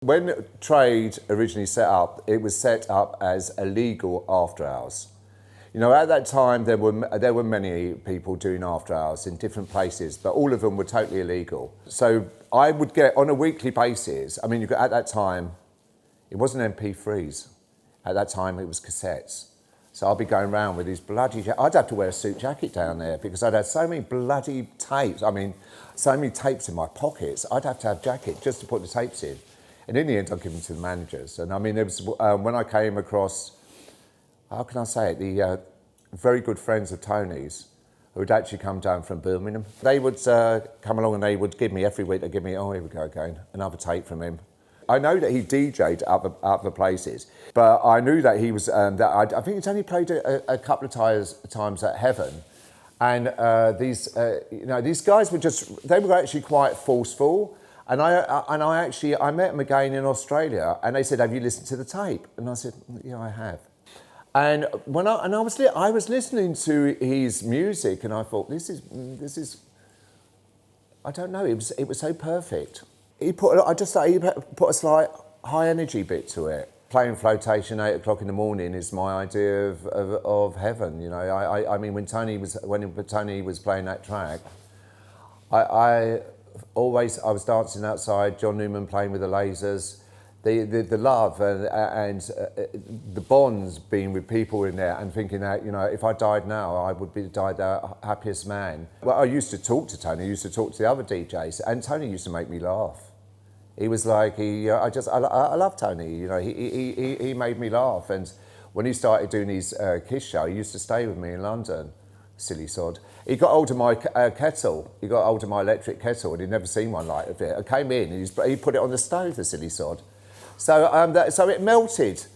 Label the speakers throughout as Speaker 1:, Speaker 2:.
Speaker 1: When Trade originally set up, it was set up as a legal after hours. You know, at that time there were many people doing after hours in different places, but all of them were totally illegal. So I would get on a weekly basis. I mean, at that time, it wasn't MP3s. At that time, it was cassettes. So I'd be going around with these bloody. I'd have to wear a suit jacket down there because I'd had so many bloody tapes. I mean, so many tapes in my pockets. I'd have to have a jacket just to put the tapes in. And in the end, I'd give them to the managers. And I mean, it was when I came across, how can I say it, the very good friends of Tony's who had actually come down from Birmingham. They would come along and they would give me, every week, they'd give me, oh, here we go again, another tape from him. I know that he DJ'd other places, but I knew that he was, I think he's only played a couple of times at Heaven. And these guys they were actually quite forceful. And I met them again in Australia, and they said, "Have you listened to the tape?" And I said, "Yeah, I have." And I was listening to his music, and I thought, this is, I don't know, it was so perfect. He put a slight high energy bit to it. Playing Flotation 8 o'clock in the morning is my idea of heaven. You know, I mean, when Tony was playing that track, I was dancing outside, John Newman playing with the lasers, the love and the bonds being with people in there, and thinking that, you know, if I died now, I would died the happiest man. Well, I used to talk to Tony, I used to talk to the other DJs, and Tony used to make me laugh. He was like, I love Tony, you know, he made me laugh. And when he started doing his Kiss show, he used to stay with me in London. Silly sod. He got hold of my kettle. He got hold of my electric kettle, and he'd never seen one like it. I came in, and he put it on the stove, the silly sod. So it melted.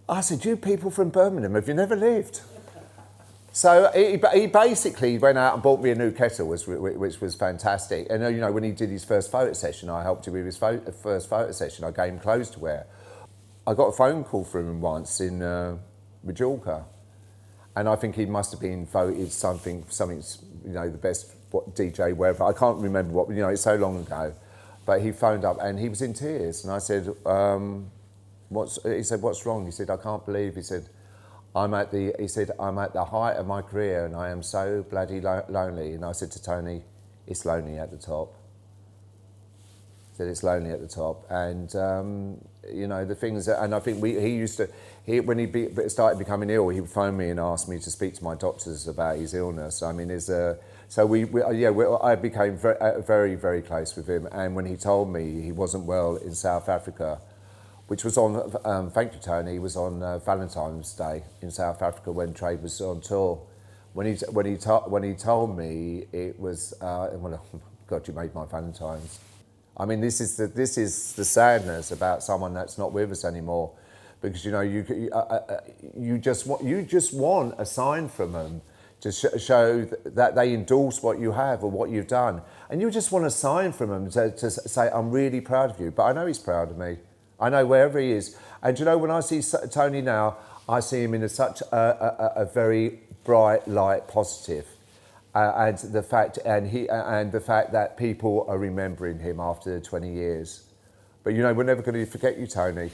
Speaker 1: I said, "You people from Birmingham, have you never lived?" So he basically went out and bought me a new kettle, which was fantastic. And you know, when he did his first photo session, I helped him with his first photo session. I gave him clothes to wear. I got a phone call from him once in Majorca. And I think he must have been voted something, you know, the best DJ wherever. I can't remember what, you know, it's so long ago. But he phoned up and he was in tears. And I said, he said, "What's wrong?" He said, "I can't believe," he said, I'm at the height of my career and I am so bloody lonely. And I said to Tony, "It's lonely at the top." He said, "It's lonely at the top." And, you know, the things that, and I think when he started becoming ill, he would phone me and ask me to speak to my doctors about his illness. I mean, I became very, very close with him. And when he told me he wasn't well in South Africa, which was on, thank you, Tony, he was on Valentine's Day in South Africa when Trade was on tour. When he told me, it was, God, you made my Valentine's. I mean, this is the sadness about someone that's not with us anymore, because you know you just want a sign from them to show that they endorse what you have or what you've done, and you just want a sign from them to say, "I'm really proud of you." But I know he's proud of me. I know wherever he is, and you know, when I see Tony now, I see him in such a very bright light, positive. And the fact that people are remembering him after 20 years. But you know, we're never going to forget you, Tony.